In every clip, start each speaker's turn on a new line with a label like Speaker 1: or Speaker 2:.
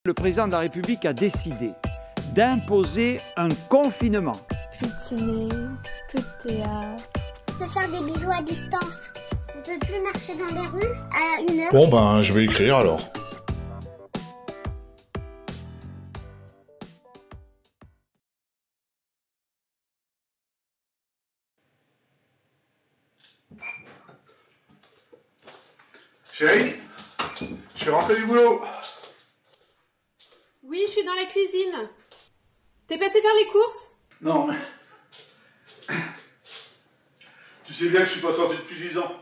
Speaker 1: Le président de la République a décidé d'imposer un confinement.
Speaker 2: Plus de ciné, plus de théâtre.
Speaker 3: De faire des bisous à distance. On peut plus marcher dans les rues à 1 heure.
Speaker 4: Bon ben, je vais écrire alors.
Speaker 5: Chérie, je suis rentré du boulot.
Speaker 6: Oui, je suis dans la cuisine. T'es passé faire les courses?
Speaker 5: Non, mais... Tu sais bien que je suis pas sorti depuis 10 ans.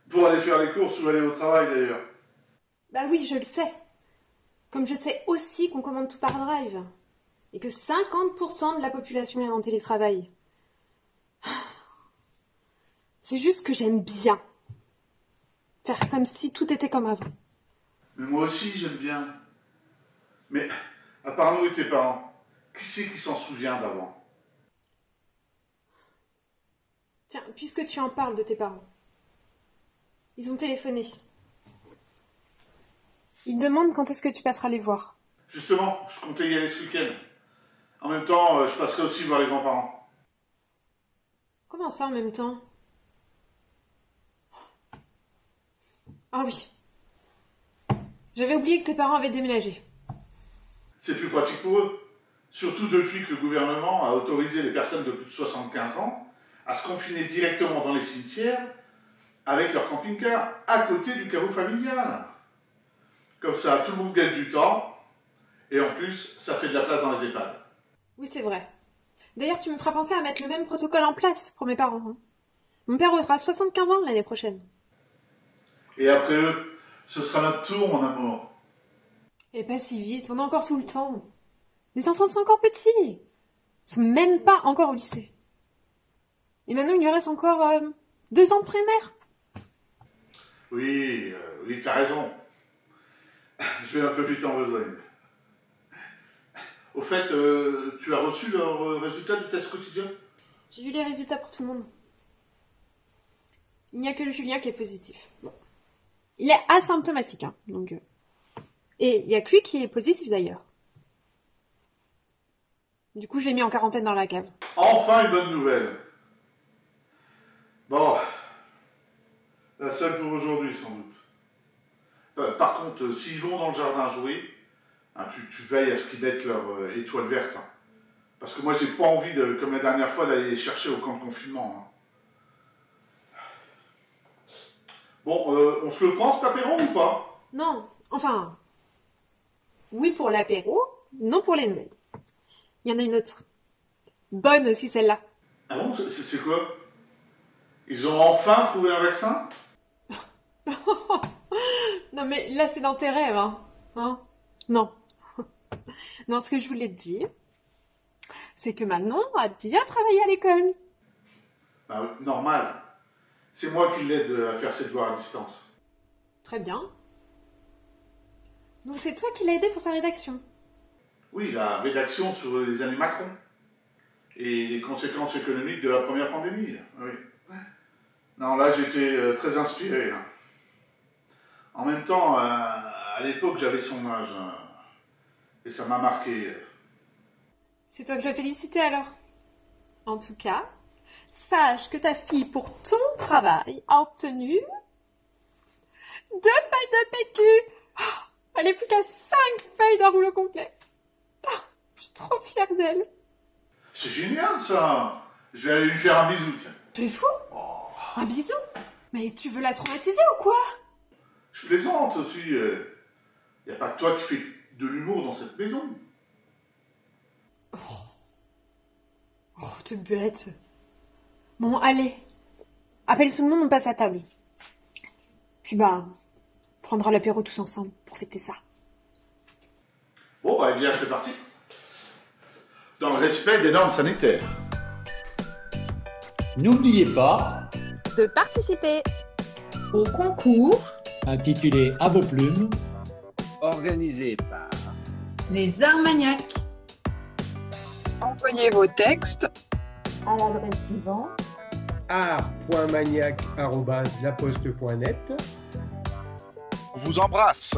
Speaker 5: Pour aller faire les courses ou aller au travail, d'ailleurs.
Speaker 6: Bah oui, je le sais. Comme je sais aussi qu'on commande tout par drive. Et que 50% de la population est en télétravail. C'est juste que j'aime bien. Faire comme si tout était comme avant.
Speaker 5: Mais moi aussi, j'aime bien. Mais, à part nous et tes parents, qui c'est qui s'en souvient d'avant?
Speaker 6: Tiens, puisque tu en parles de tes parents. Ils ont téléphoné. Ils demandent quand est-ce que tu passeras les voir.
Speaker 5: Justement, je comptais y aller ce week-end. En même temps, je passerai aussi voir les grands-parents.
Speaker 6: Comment ça en même temps? Ah oui. J'avais oublié que tes parents avaient déménagé.
Speaker 5: C'est plus pratique pour eux. Surtout depuis que le gouvernement a autorisé les personnes de plus de 75 ans à se confiner directement dans les cimetières avec leur camping-car à côté du caveau familial. Comme ça, tout le monde gagne du temps et en plus, ça fait de la place dans les EHPAD.
Speaker 6: Oui, c'est vrai. D'ailleurs, tu me feras penser à mettre le même protocole en place pour mes parents. Hein. Mon père aura 75 ans l'année prochaine.
Speaker 5: Et après eux, ce sera notre tour, mon amour.
Speaker 6: Et pas si vite, on a encore tout le temps. Les enfants sont encore petits. Ils sont même pas encore au lycée. Et maintenant, il lui reste encore 2 ans de primaire.
Speaker 5: Oui, t'as raison. Je vais un peu vite en besogne. Au fait, tu as reçu le résultat du test quotidien?
Speaker 6: J'ai vu les résultats pour tout le monde. Il n'y a que le Julien qui est positif. Bon. Il est asymptomatique, hein, donc... Et il n'y a que lui qui est positif, d'ailleurs. Du coup, je l'ai mis en quarantaine dans la cave.
Speaker 5: Enfin une bonne nouvelle. Bon, la seule pour aujourd'hui, sans doute. Par contre, s'ils vont dans le jardin jouer, hein, tu veilles à ce qu'ils mettent leur étoile verte. Hein. Parce que moi, j'ai pas envie, comme la dernière fois, d'aller les chercher au camp de confinement. Hein. Bon, on se le prend cet apéro ou pas?
Speaker 6: Non, enfin... Oui pour l'apéro, non pour les nouvelles. Il y en a une autre. Bonne aussi, celle-là.
Speaker 5: Ah bon, c'est quoi? Ils ont enfin trouvé un vaccin?
Speaker 6: Non mais là, c'est dans tes rêves, hein. Non. Non, ce que je voulais te dire, c'est que Manon a bien travaillé à l'école.
Speaker 5: Bah, normal. C'est moi qui l'aide à faire ses devoirs à distance.
Speaker 6: Très bien. Donc c'est toi qui l'as aidé pour sa rédaction.
Speaker 5: Oui, la rédaction sur les années Macron. Et les conséquences économiques de la première pandémie. Oui. Non, là, j'étais très inspiré. Hein. En même temps, à l'époque, j'avais son âge. Et ça m'a marqué.
Speaker 6: C'est toi que je dois féliciter alors. En tout cas, sache que ta fille, pour ton travail, a obtenu 2 feuilles de PQ. Oh, elle est plus qu'à 5 feuilles d'un rouleau complet. Oh, je suis trop fière d'elle.
Speaker 5: C'est génial, ça. Je vais aller lui faire un bisou, tiens.
Speaker 6: Tu es fou? Un bisou? Mais tu veux la traumatiser ou quoi?
Speaker 5: Je plaisante aussi. Y a pas que toi qui fais de l'humour dans cette maison.
Speaker 6: Oh, t'es bête. Bon, allez. Appelle tout le monde, on passe à table. Puis bah, on prendra l'apéro tous ensemble pour fêter ça.
Speaker 5: Bon, bah, eh bien, c'est parti. Dans le respect des normes sanitaires.
Speaker 7: N'oubliez pas
Speaker 2: De participer
Speaker 8: au concours
Speaker 7: intitulé À vos plumes,
Speaker 9: organisé par
Speaker 8: Les Armagnacs.
Speaker 10: Envoyez vos textes
Speaker 2: à l'adresse suivante.
Speaker 11: art.maniac@laposte.net.
Speaker 4: On vous embrasse.